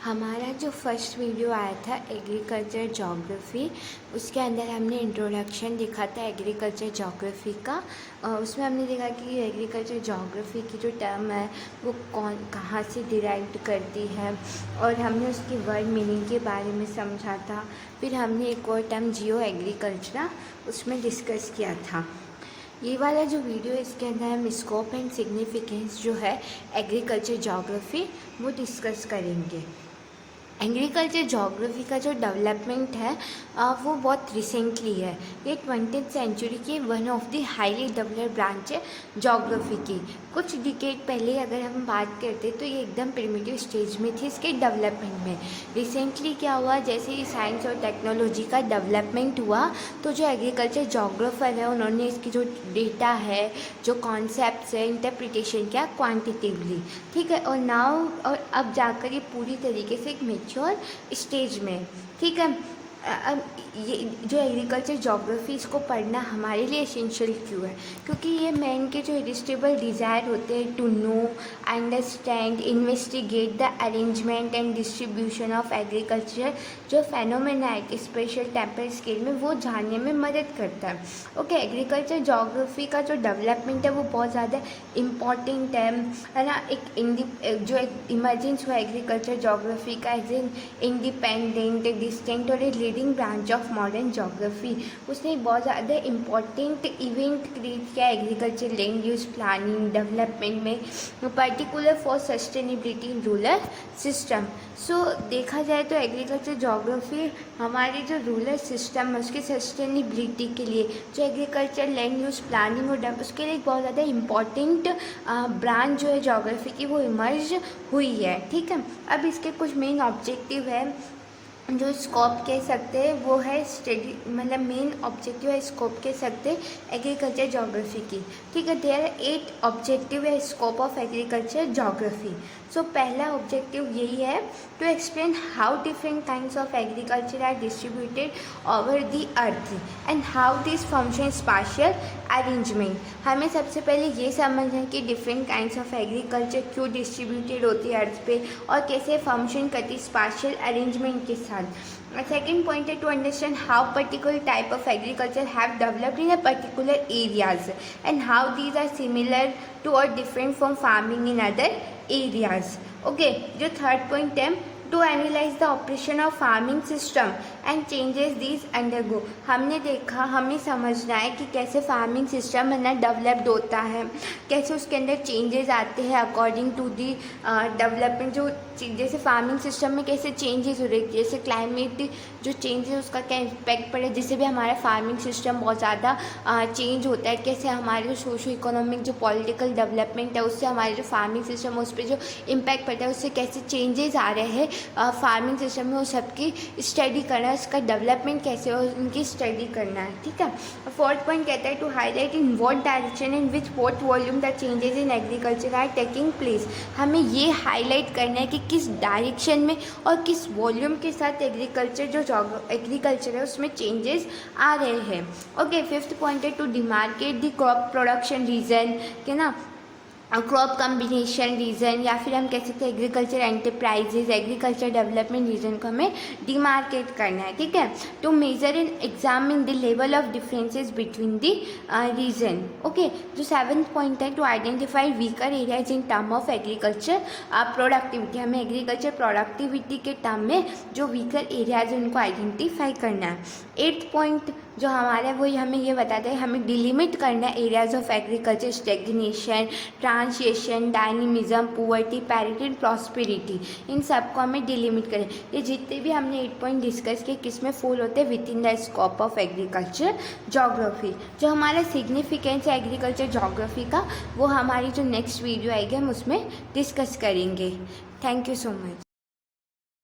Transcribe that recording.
हमारा जो first video आया था एग्रीकल्चर जोग्राफ़ी, उसके अंदर हमने इंट्रोडक्शन देखा था एग्रीकल्चर जोग्राफ़ी का। उसमें हमने देखा कि एग्रीकल्चर जोग्राफ़ी की जो टर्म है वो कहाँ से डिराइव करती है, और हमने उसकी वर्ड मीनिंग के बारे में समझा था। फिर हमने एक और टर्म जियो एग्रीकल्चर उसमें डिस्कस किया था। ये वाला जो वीडियो है इसके अंदर हम स्कोप एंड सिग्निफिकेंस जो है एग्रीकल्चर जोग्राफ़ी वो डिस्कस करेंगे। एग्रीकल्चर जोग्राफ़ी का जो डेवलपमेंट है वो बहुत रिसेंटली है। ये 20th सेंचुरी की one of the highly developed branch है जोग्राफ़ी की। कुछ डिकेड पहले अगर हम बात करते तो ये एकदम प्रिमिटिव स्टेज में थी इसके डेवलपमेंट में। रिसेंटली क्या हुआ, जैसे ही साइंस और टेक्नोलॉजी का डेवलपमेंट हुआ तो जो एग्रीकल्चर जोग्राफ़र है उन्होंने इसकी जो डेटा है, जो कॉन्सेप्ट्स है, इंटरप्रिटेशन किया क्वान्टिटिवली, ठीक है। और नाउ और अब जाकर ये पूरी तरीके से एक मैच्योर स्टेज में, ठीक है। अब ये जो एग्रीकल्चर जोग्राफ़ी इसको पढ़ना हमारे लिए एसेंशियल क्यों है, क्योंकि ये मैन के जो इरिस्टेबल डिज़ायर होते हैं to know, understand, investigate the arrangement and distribution of agriculture जो फेनोमेना है स्पेशल टेम्परल स्केल में, वो जानने में मदद करता है। ओके, एग्रीकल्चर जोग्राफ़ी का जो डेवलपमेंट है वो बहुत ज़्यादा इम्पॉर्टेंट है ना। जो एक इमर्जेंस हुआ एग्रीकल्चर जोग्राफ़ी का एज एन इंडिपेंडेंट, डिस्टिंक्ट और leading branch of modern geography, उसने बहुत ज़्यादा इम्पॉर्टेंट इवेंट क्रिएट किया agriculture land use planning development में, particular for sustainability in rural system. So देखा जाए तो एग्रीकल्चर जोग्राफ़ी हमारी जो रूरल सिस्टम है उसकी सस्टेनेबिलिटी के लिए, जो एग्रीकल्चर लैंड यूज़ प्लानिंग और उसके लिए बहुत ज़्यादा इम्पॉर्टेंट ब्रांच जो है जोग्राफ़ी की वो इमर्ज हुई है, ठीक है। अब इसके कुछ मेन ऑब्जेक्टिव है, जो स्कोप कह सकते हैं वो है स्टडी, मतलब मेन ऑब्जेक्टिव है स्कोप कह सकते हैं एग्रीकल्चर जोग्राफ़ी की, ठीक है। देयर आर 8 ऑब्जेक्टिव है scope of agriculture geography. So पहला ऑब्जेक्टिव यही है to explain how different kinds of agriculture are distributed over the earth and how this function spatial arrangement. हमें सबसे पहले ये समझना है कि डिफरेंट काइंड्स ऑफ एग्रीकल्चर क्यों डिस्ट्रीब्यूटेड होती है अर्थ पे और कैसे फंक्शन करती स्पाशियल अरेंजमेंट के साथ। Second point है to understand how particular type of agriculture have developed in a particular areas and how these are similar to or different from farming in other areas. Okay, जो third point है to analyze the operation of farming system and changes these undergo। हमने देखा, हमें समझना है कि कैसे farming system है ना डेवलप्ड होता है, कैसे उसके अंदर चेंजेस आते हैं अकॉर्डिंग टू दी डेवलपमेंट। जो जैसे फार्मिंग सिस्टम में कैसे चेंजेस हो रहे हैं, जैसे क्लाइमेट जो चेंजेस उसका क्या इम्पैक्ट पड़े, जिससे भी हमारा फार्मिंग सिस्टम बहुत ज़्यादा चेंज होता है। कैसे हमारे जो सोशो इकोनॉमिक जो पॉलिटिकल डेवलपमेंट है उससे हमारे जो फार्मिंग सिस्टम है उस पर जो इम्पैक्ट पड़ता है, उससे कैसे चेंजेस आ रहे हैं फार्मिंग सिस्टम में, वो सबकी स्टडी करना है, उसका डेवलपमेंट कैसे हो उनकी स्टडी करना है, ठीक है। फोर्थ पॉइंट कहता है to highlight in what direction in which what volume the changes in agriculture are taking place. हमें ये हाईलाइट करना है कि किस डायरेक्शन में और किस वॉल्यूम के साथ एग्रीकल्चर है उसमें चेंजेस आ रहे हैं। ओके, फिफ्थ पॉइंट है to demarcate the crop production region, के ना क्रॉप कम्बिनेशन रीजन, या फिर हम कह सकते हैं agriculture enterprises, agriculture development region को हमें डिमार्केट करना है, ठीक है। To measure and examine the level of differences between the region. Okay, जो सेवन्थ पॉइंट है to identify weaker areas in term of agriculture productivity. हमें एग्रीकल्चर प्रोडक्टिविटी के टर्म में जो वीकर एरियाज है उनको आइडेंटिफाई करना है। एट्थ पॉइंट जो हमारा है वो हमें ये बताता है हमें डिलिमिट करना है areas of agriculture, stagnation, transition, dynamism, poverty, parity and prosperity, इन सब को हमें डिलिमिट करें। ये जितने भी हमने 8 पॉइंट डिस्कस किए किस में फॉल होते हैं, with in the scope of agriculture geography. जो हमारा सिग्निफिकेंस है एग्रीकल्चर जोग्राफी का वो हमारी जो नेक्स्ट वीडियो आएगी हम उसमें डिस्कस करेंगे। Thank you so much.